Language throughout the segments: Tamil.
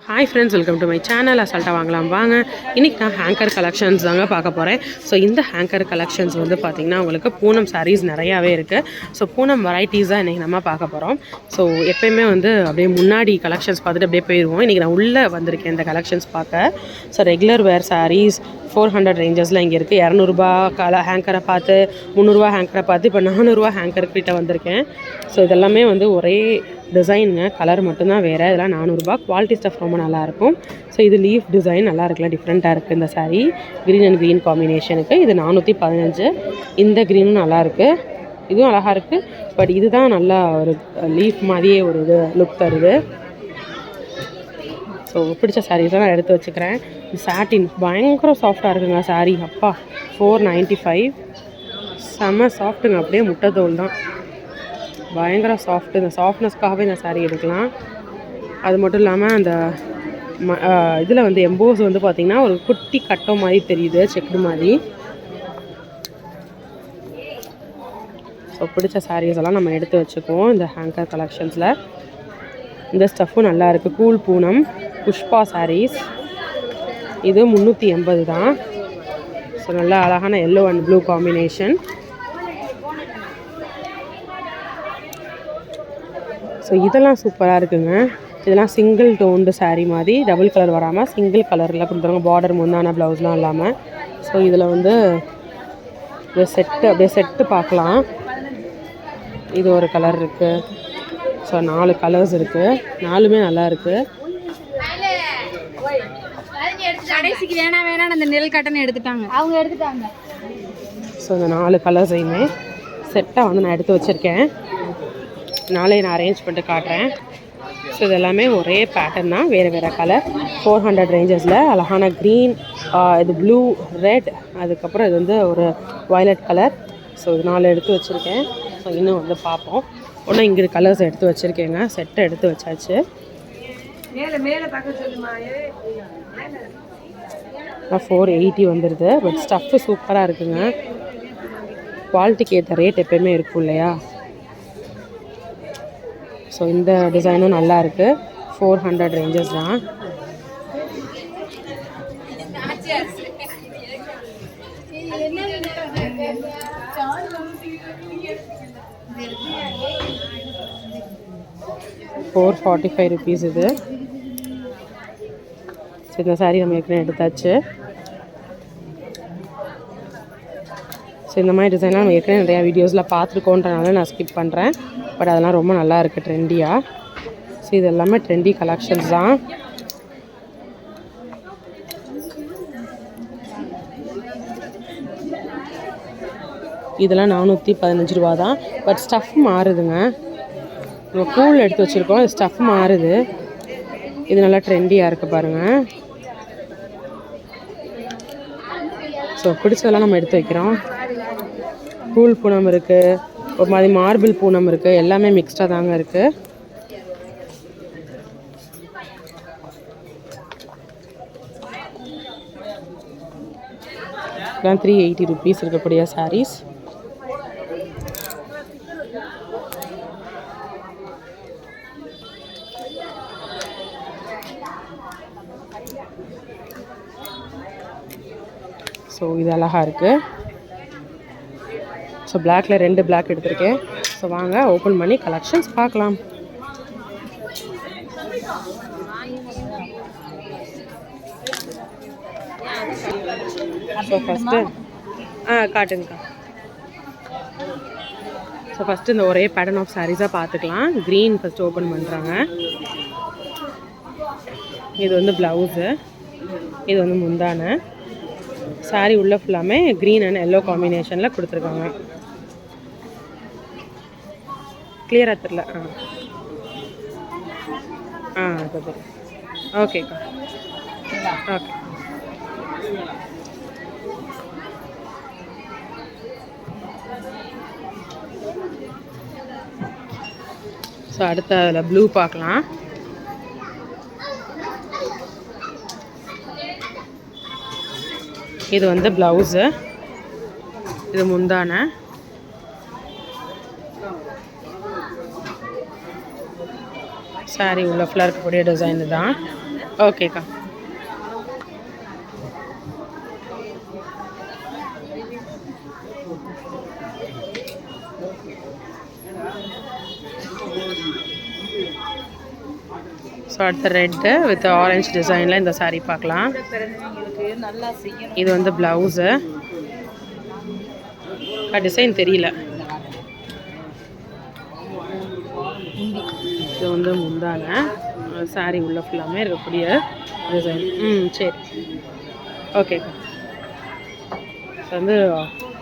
Hi friends, welcome to my channel. அசால்ட்டாக வாங்கலாம் வாங்க. இன்றைக்கி நான் ஹேங்கர் கலெக்ஷன்ஸ் தாங்க பார்க்க போகிறேன். ஸோ இந்த ஹேங்கர் கலெக்ஷன்ஸ் வந்து பார்த்திங்கன்னா உங்களுக்கு பூனம் சாரீஸ் நிறையாவே இருக்குது. ஸோ பூனம் வெரைட்டிஸ் தான் இன்றைக்கி நம்ம பார்க்க போகிறோம். ஸோ எப்போயுமே வந்து அப்படியே முன்னாடி கலெக்ஷன்ஸ் பார்த்துட்டு அப்படியே போயிடுவோம். இன்றைக்கி நான் உள்ளே வந்திருக்கேன் இந்த கலெக்ஷன்ஸ் பார்க்க. ஸோ ரெகுலர் வேர் சாரீஸ் 400 ரேஞ்சஸில் இங்கே இருக்குது. 200 ஹேங்கரை பார்த்து 300 ஹேங்கரை பார்த்து இப்போ 400 ஹேங்கர்கிட்ட வந்திருக்கேன். ஸோ இதெல்லாமே வந்து ஒரே டிசைனுங்க, கலர் மட்டும்தான் வேறு. இதெல்லாம் 400. குவாலிட்டி ஸ்டஃப் ரொம்ப நல்லாயிருக்கும். ஸோ இது லீஃப் டிசைன் நல்லா இருக்குல்ல, டிஃப்ரெண்ட்டாக இருக்குது இந்த சாரீ. க்ரீன் அண்ட் க்ரீன் காம்பினேஷனுக்கு இது 415. இந்த க்ரீனும் நல்லாயிருக்கு, இதுவும் அழகாக இருக்குது. பட் இதுதான் நல்லா ஒரு லீஃப் மாதிரியே ஒரு இது லுக் தருது. ஸோ பிடிச்ச சாரீஸை நான் எடுத்து வச்சுக்கிறேன். சாட்டின் பயங்கர சாஃப்டாக இருக்குங்க சாரீ. அப்பா 495 செம்ம சாஃப்ட்டுங்க, அப்படியே முட்டை தோல் தான். பயங்கர சாஃப்ட்டு. இந்த சாஃப்ட்னஸ்க்காகவே இந்த சாரீ எடுக்கலாம். அது மட்டும் இல்லாமல் அந்த இதில் வந்து எம்போஸ் வந்து பார்த்திங்கன்னா ஒரு குட்டி கட்டோ மாதிரி தெரியுது, செக்குடு மாதிரி. ஸோ பிடிச்ச சாரீஸ் எல்லாம் நம்ம எடுத்து வச்சுக்குவோம் இந்த ஹேங்கர் கலெக்ஷன்ஸில். இந்த ஸ்டஃப்பும் நல்லா இருக்குது. கூல் பூனம் புஷ்பா சாரீஸ். இது 380 தான். ஸோ நல்லா அழகான yellow and blue combination. So இதெல்லாம் சூப்பராக இருக்குங்க. இதெல்லாம் சிங்கிள் டோன்டு சாரீ மாதிரி, டபுள் கலர் வராமல் சிங்கிள் கலரில் கொடுத்துருவாங்க. பார்டர் முந்தான ப்ளவுஸ்லாம் இல்லாமல். ஸோ இதில் வந்து அப்படியே செட்டு பார்க்கலாம். இது ஒரு கலர் இருக்குது. ஸோ 4 கலர்ஸ் இருக்குது, 4மே நல்லா இருக்குது. கடைசிக்கு வேணாம் அந்த நெல் கட்டனை எடுத்துட்டாங்க. ஸோ இந்த 4 கலர்ஸையுமே செட்டாக வந்து நான் எடுத்து வச்சுருக்கேன். நாளை நான் அரேஞ்ச் பண்ணிட்டு காட்டுறேன். ஸோ இது எல்லாமே ஒரே பேட்டர்ன் தான், வேறு வேறு கலர். 400 ரேஞ்சஸில் அழகான க்ரீன், இது ப்ளூ, ரெட், அதுக்கப்புறம் இது வந்து ஒரு வயலட் கலர். ஸோ இது 4 எடுத்து வச்சுருக்கேன். ஸோ இன்னும் வந்து பார்ப்போம். ஒன்றும் இங்கே கலர்ஸ் எடுத்து வச்சுருக்கேங்க, செட்டை எடுத்து வச்சாச்சு. 480 வந்துடுது. பட் ஸ்டஃப்பு சூப்பராக இருக்குங்க. குவாலிட்டிக்கு ஏற்ற ரேட் எப்போயுமே இருக்கும் இல்லையா. ஸோ இந்த டிசைனும் நல்லா இருக்குது. 400 ரேஞ்சஸ் தான். ₹445 இது. ஸோ இந்த சாரீ நம்ம ஏற்கனவே எடுத்தாச்சு. ஸோ இந்த மாதிரி டிசைன்லாம் நம்ம ஏற்கனவே நிறையா வீடியோஸில் பார்த்துருக்கோன்றனால நான் ஸ்கிப் பண்ணுறேன். பட் அதெல்லாம் ரொம்ப நல்லா இருக்குது ட்ரெண்டியாக. ஸோ இது எல்லாமே ட்ரெண்டி கலெக்ஷன்ஸ் தான். இதெல்லாம் ₹415 தான். பட் ஸ்டஃப் மாறுதுங்க. நம்ம கூல் எடுத்து வச்சுருக்கோம், ஸ்டஃப் மாறுது. இது நல்லா ட்ரெண்டியாக இருக்குது பாருங்கள். ஸோ பிடிச்சதெல்லாம் நம்ம எடுத்து வைக்கிறோம். கூல் பூனம் இருக்குது, ஒரு மாதிரி மார்பிள் பூனம் இருக்குது, எல்லாமே மிக்ஸ்டாக தாங்க இருக்குது. இதெல்லாம் ₹380 இருக்கக்கூடிய சாரீஸ். ஸோ இது அழகாக இருக்குது. ஸோ பிளாக்கில் 2 பிளாக் எடுத்திருக்கேன். ஸோ வாங்க ஓப்பன் பண்ணி கலெக்ஷன்ஸ் பார்க்கலாம். ஸோ ஃபஸ்ட்டு காட்டுங்கக்கா. ஸோ ஃபஸ்ட்டு இந்த ஒரே பேட்டர்ன் ஆஃப் சாரீஸாக பார்த்துக்கலாம். க்ரீன் ஃபஸ்ட்டு ஓப்பன் பண்ணுறாங்க. இது வந்து ப்ளவுஸு, இது வந்து முந்தான சாரீ. உள்ள ஃபுல்லாமே க்ரீன் அண்ட் எல்லோ காம்பினேஷனில் கொடுத்துருக்காங்க. கிளியராக தெரில. அது ஓகேக்கா. ஓகே. ஸோ அடுத்த அதில் ப்ளூ பார்க்கலாம். இது வந்து ப்ளவுஸு, இது முந்தான. சாரி உள்ள ஃபுல்லாக இருக்கக்கூடிய டிசைன் தான். ஓகேக்கா. ஸோ அடுத்த ரெட்டு வித் ஆரஞ்சு டிசைனில் இந்த சாரீ பார்க்கலாம். இது வந்து ப்ளவுஸு. டிசைன் தெரியல. இது வந்து முந்தான சாரீ உள்ள ஃபுல்லாமே இருக்கக்கூடிய டிசைன். சரி, ஓகே. வந்து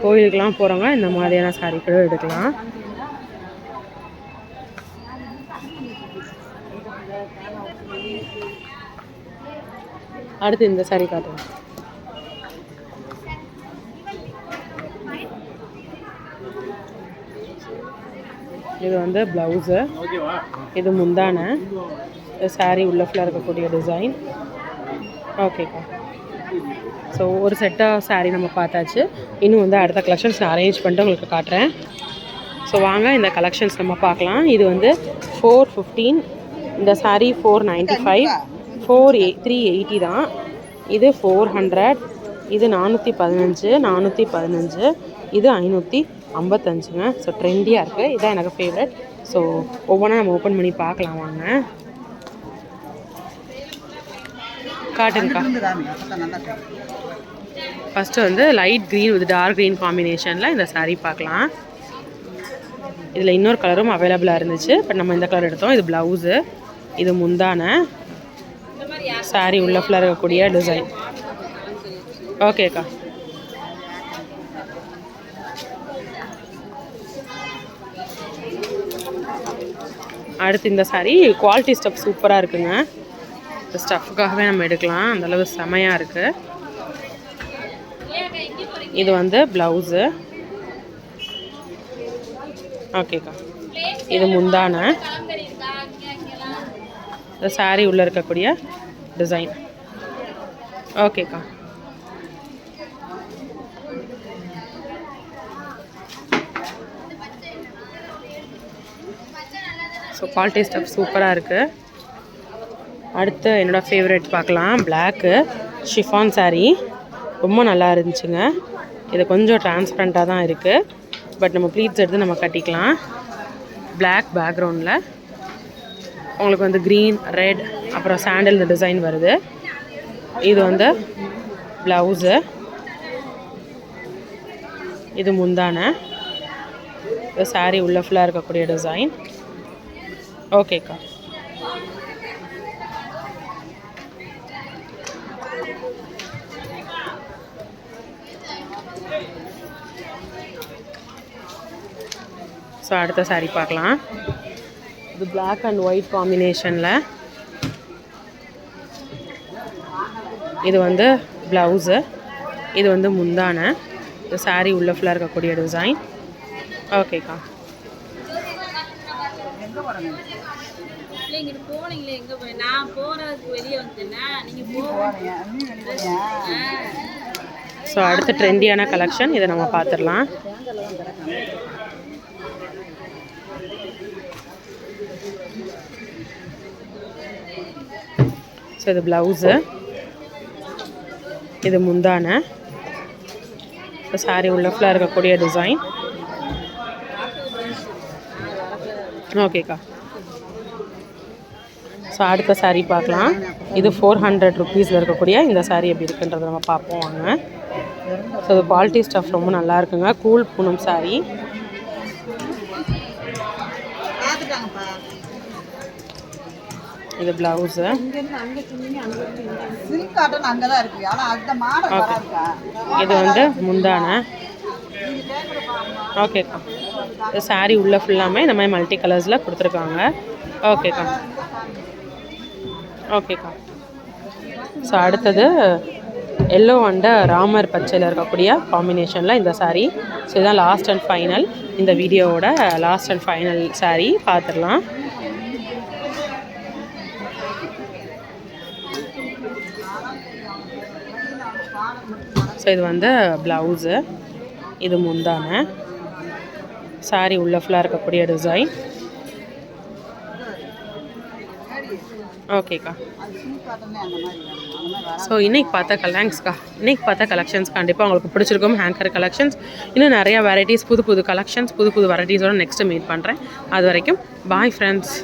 கோயிலுக்கெலாம் போகிறவங்க இந்த மாதிரியான சாரீ கூட எடுக்கலாம். அடுத்து இந்த சாரீ காட்டுறேன். இது வந்து ப்ளவுஸு. இது முந்தான சாரீ உள்ள ஃபுல்லாக இருக்கக்கூடிய டிசைன். ஓகேக்கா. ஸோ ஒரு செட்டாக சாரீ நம்ம பார்த்தாச்சு. இன்னும் வந்து அடுத்த கலெக்ஷன்ஸ் நான் அரேஞ்ச் பண்ணிட்டு உங்களுக்கு காட்டுறேன். ஸோ வாங்க இந்த கலெக்ஷன்ஸ் நம்ம பார்க்கலாம். இது வந்து 415. இந்த சாரீ 495. 380 தான். இது 400. இது 415. 415. இது 555ங்க. ஸோ ட்ரெண்டியாக இருக்குது. இதுதான் எனக்கு ஃபேவரட். ஸோ ஒவ்வொன்றா நம்ம ஓப்பன் பண்ணி பார்க்கலாம் வாங்க. காட்டுங்கக்கா. ஃபஸ்ட்டு வந்து light green with dark green காம்பினேஷனில் இந்த சாரீ பார்க்கலாம். இதில் இன்னொரு கலரும் அவைலபிளாக இருந்துச்சு. பட் நம்ம இந்த கலர் எடுத்தோம். இது ப்ளவுஸு. இது முந்தான சாரீ உள்ள ஃபுல்லாக இருக்கக்கூடிய டிசைன். ஓகேக்கா. அடுத்து இந்த சாரீ குவாலிட்டி ஸ்டஃப் சூப்பராக இருக்குங்க. இந்த ஸ்டஃப்காகவே நம்ம எடுக்கலாம். அந்தளவு செமையாக இருக்குது. இது வந்து ப்ளவுஸு. ஓகேக்கா. இது முந்தான இந்த சாரீ உள்ளே இருக்கக்கூடிய டிசைன். ஓகேக்கா. ஸோ குவாலிட்டி ஸ்டஃப் சூப்பராக இருக்குது. அடுத்து என்னோடய ஃபேவரட் பார்க்கலாம். Black chiffon sari. ரொம்ப நல்லா இருந்துச்சுங்க. இது கொஞ்சம் டிரான்ஸ்பரண்ட்டாக தான் இருக்குது. பட் நம்ம ப்ளீட்ஸ் எடுத்து நம்ம கட்டிக்கலாம். பிளாக் பேக்ரவுண்டில் உங்களுக்கு வந்து க்ரீன், ரெட், அப்புறம் சாண்டில் இந்த டிசைன் வருது. இது வந்து ப்ளவுஸு. இது முந்தான இந்த சாரீ உள்ள ஃபுல்லாக இருக்கக்கூடிய டிசைன். ஓகேக்கா. ஸோ அடுத்த சாரீ பார்க்கலாம். இது பிளாக் அண்ட் ஒயிட் காம்பினேஷனில். இது வந்து ப்ளவுஸு. இது வந்து முந்தான இந்த சாரீ உள்ள ஃபுல்லாக இருக்கக்கூடிய டிசைன். ஓகேக்கா. ஸோ அடுத்த ட்ரெண்டியான கலெக்ஷன் இதை நம்ம பார்த்துடலாம். ஸோ இது ப்ளவுஸு. இது முந்தான இப்போ சாரீ உள்ள ஃபுல்லாக இருக்கக்கூடிய டிசைன். ஓகேக்கா. ஸோ அடுத்த சாரீ பார்க்கலாம். இது 400 ருபீஸில் இருக்கக்கூடிய இந்த சாரீ எப்படி இருக்குன்றதை நம்ம பார்ப்போம் வாங்க. ஸோ இது குவாலிட்டி ஸ்டஃப் ரொம்ப நல்லா இருக்குங்க. கூல் பூனம் சாரீ. இது ப்ளவுஸு. இது வந்து முந்தான. ஓகேக்கா. இது சாரீ உள்ள ஃபுல்லாமே இந்த மாதிரி மல்டி கலர்ஸில் கொடுத்துருக்காங்க. ஓகேக்கா. ஓகேக்கா. ஸோ அடுத்தது எல்லோ அண்ட் ராமர் பச்சையில் இருக்கக்கூடிய காம்பினேஷனில் இந்த சாரீ. ஸோ இதுதான் லாஸ்ட் அண்ட் ஃபைனல். இந்த வீடியோவோட லாஸ்ட் அண்ட் ஃபைனல் சாரீ பார்த்துடலாம். ஸோ இது வந்து ப்ளவுஸு. இது முந்தான சாரீ உள்ள ஃபுல்லாக இருக்கக்கூடிய டிசைன். ஓகேக்கா. ஸோ இன்னைக்கு பார்த்த கலெக்ஷன்ஸ் கண்டிப்பாக உங்களுக்கு பிடிச்சிருக்கும். ஹேங்கர் கலெக்ஷன்ஸ் இன்னும் நிறையா வெரைட்டிஸ், புது புது கலெக்ஷன்ஸ், புது புது வெரைட்டிஸோட நெக்ஸ்ட்டு மீட் பண்ணுறேன். அது வரைக்கும் பாய் ஃப்ரெண்ட்ஸ்.